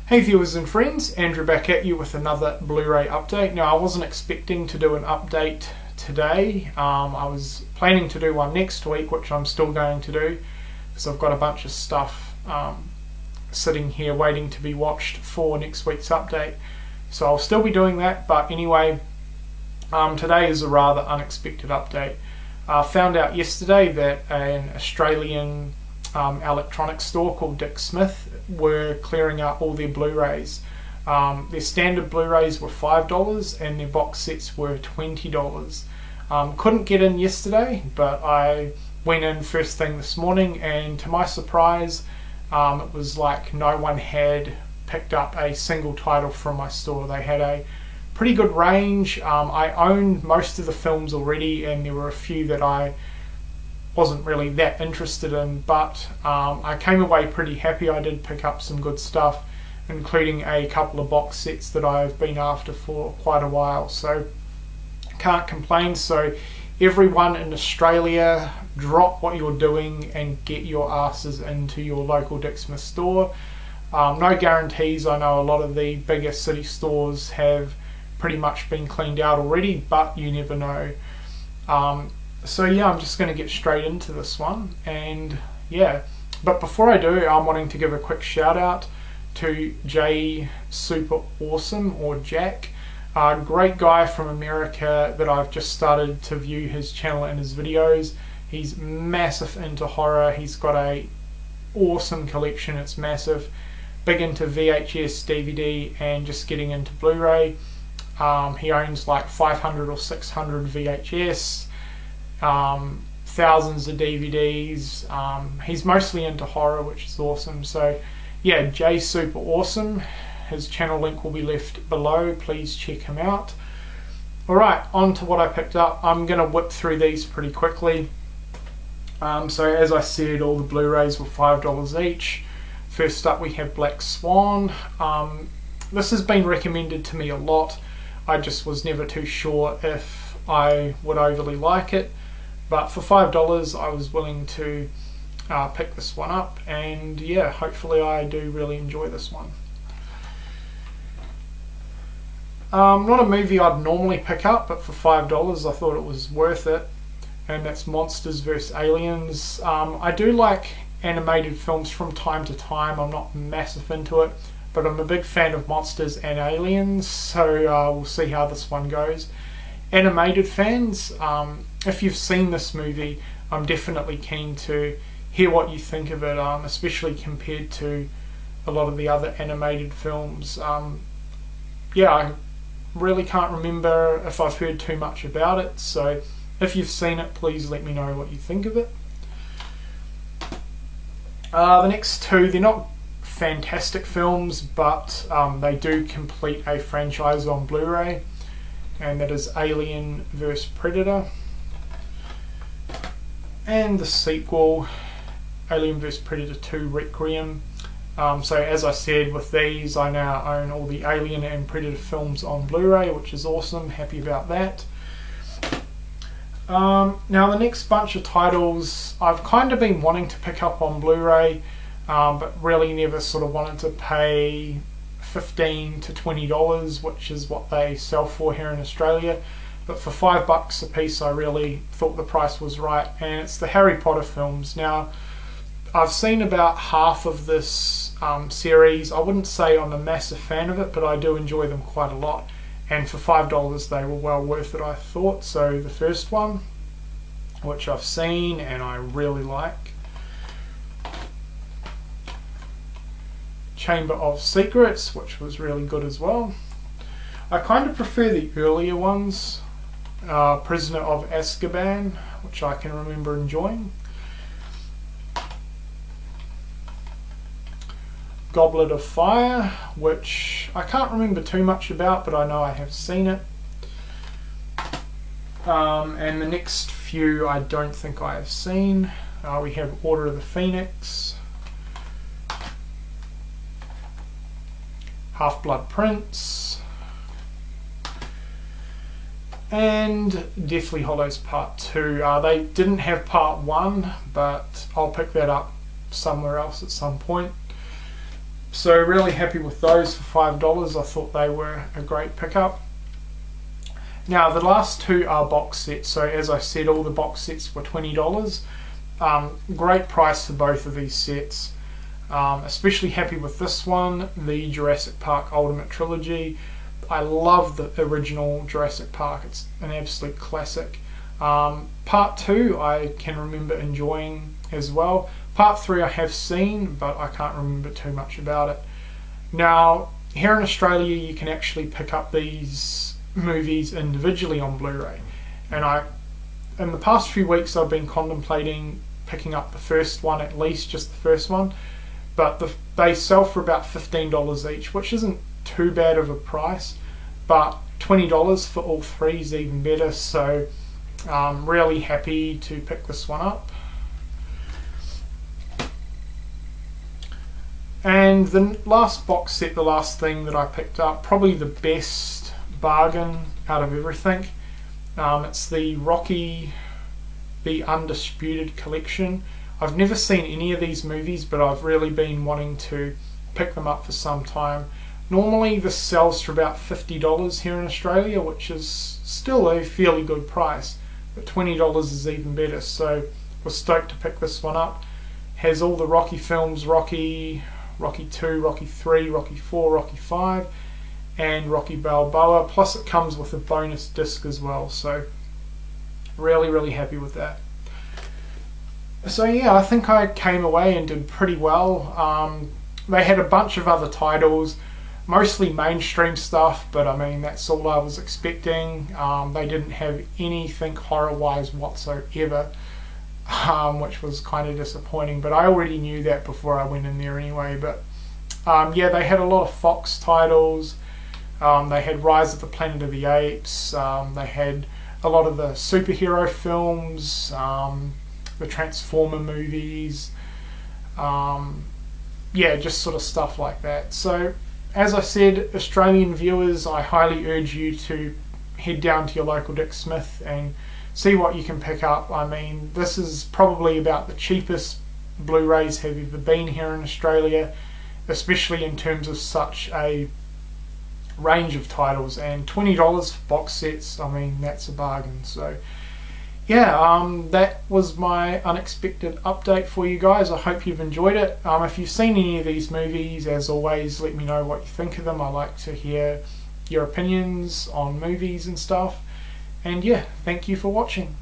Hey viewers and friends, Andrew back at you with another Blu-ray update. Now I wasn't expecting to do an update today. I was planning to do one next week, which I'm still going to do because I've got a bunch of stuff sitting here waiting to be watched for next week's update. So I'll still be doing that, but anyway, today is a rather unexpected update. I found out yesterday that an Australian electronics store called Dick Smith were clearing out all their Blu-rays. Their standard Blu-rays were $5 and their box sets were $20. Couldn't get in yesterday, but I went in first thing this morning, and to my surprise it was like no one had picked up a single title from my store. They had a pretty good range. I owned most of the films already, and there were a few that I wasn't really that interested in, but I came away pretty happy. I did pick up some good stuff, including a couple of box sets that I've been after for quite a while, so can't complain. So everyone in Australia, drop what you're doing and get your asses into your local Dick Smith store. No guarantees. I know a lot of the bigger city stores have pretty much been cleaned out already, but you never know. So yeah, I'm just going to get straight into this one, and yeah, but before I do, I'm wanting to give a quick shout out to Jay Super Awesome, or Jack, a great guy from America that I've just started to view his channel and his videos. He's massive into horror. He's got a awesome collection. It's massive, big into VHS, DVD, and just getting into Blu-ray. He owns like 500 or 600 VHS, thousands of DVDs. He's mostly into horror, which is awesome. So yeah, Jay Super Awesome, his channel link will be left below. Please check him out. Alright, on to what I picked up. I'm going to whip through these pretty quickly. So as I said, all the Blu-rays were $5 each. First up we have Black Swan. This has been recommended to me a lot. I just was never too sure if I would overly like it, but for $5 I was willing to pick this one up, and yeah, hopefully I do really enjoy this one. Not a movie I'd normally pick up, but for $5 I thought it was worth it, and that's Monsters vs Aliens. I do like animated films from time to time. I'm not massive into it, but I'm a big fan of Monsters and Aliens, so we'll see how this one goes. Animated fans, if you've seen this movie, I'm definitely keen to hear what you think of it, especially compared to a lot of the other animated films. Yeah, I really can't remember if I've heard too much about it, so if you've seen it, please let me know what you think of it. The next two, they're not fantastic films, but they do complete a franchise on Blu-ray, and that is Alien vs Predator, and the sequel, Alien vs Predator 2 Requiem. So as I said, with these I now own all the Alien and Predator films on Blu-ray, which is awesome. Happy about that. Now the next bunch of titles I've kind of been wanting to pick up on Blu-ray, but really never sort of wanted to pay $15 to $20, which is what they sell for here in Australia. But for $5 a piece I really thought the price was right, and it's the Harry Potter films. Now I've seen about half of this series. I wouldn't say I'm a massive fan of it, but I do enjoy them quite a lot, and for $5 they were well worth it, I thought. So the first one, which I've seen and I really like, Chamber of Secrets, which was really good as well. I kind of prefer the earlier ones, Prisoner of Azkaban, which I can remember enjoying. Goblet of Fire, which I can't remember too much about, but I know I have seen it. And the next few I don't think I have seen. We have Order of the Phoenix, Half-Blood Prince, and Deathly Hallows Part 2. They didn't have Part 1, but I'll pick that up somewhere else at some point. So really happy with those for $5. I thought they were a great pickup. Now the last two are box sets, so as I said, all the box sets were $20. Great price for both of these sets. Especially happy with this one, the Jurassic Park Ultimate Trilogy. I love the original Jurassic Park, it's an absolute classic. Part 2 I can remember enjoying as well. Part 3 I have seen, but I can't remember too much about it. Now, here in Australia you can actually pick up these movies individually on Blu-ray, and in the past few weeks I've been contemplating picking up the first one, at least just the first one, but they sell for about $15 each, which isn't too bad of a price, but $20 for all three is even better, so I'm really happy to pick this one up. And the last box set, the last thing that I picked up, probably the best bargain out of everything. It's the Rocky The Undisputed Collection. I've never seen any of these movies, but I've really been wanting to pick them up for some time. Normally this sells for about $50 here in Australia, which is still a fairly good price, but $20 is even better, so we're stoked to pick this one up. Has all the Rocky films, Rocky 2, Rocky 3, Rocky 4, Rocky 5, and Rocky Balboa, plus it comes with a bonus disc as well, so really happy with that. So yeah, I think I came away and did pretty well. They had a bunch of other titles, mostly mainstream stuff, but I mean that's all I was expecting. They didn't have anything horror-wise whatsoever, which was kind of disappointing, but I already knew that before I went in there anyway. But yeah, they had a lot of Fox titles. They had Rise of the Planet of the Apes, they had a lot of the superhero films, the Transformer movies, yeah, just sort of stuff like that. So as I said, Australian viewers, I highly urge you to head down to your local Dick Smith and see what you can pick up. I mean, this is probably about the cheapest Blu-rays have ever been here in Australia, especially in terms of such a range of titles, and $20 for box sets, I mean that's a bargain. So yeah, that was my unexpected update for you guys. I hope you've enjoyed it. If you've seen any of these movies, as always, let me know what you think of them. I like to hear your opinions on movies and stuff. And yeah, thank you for watching.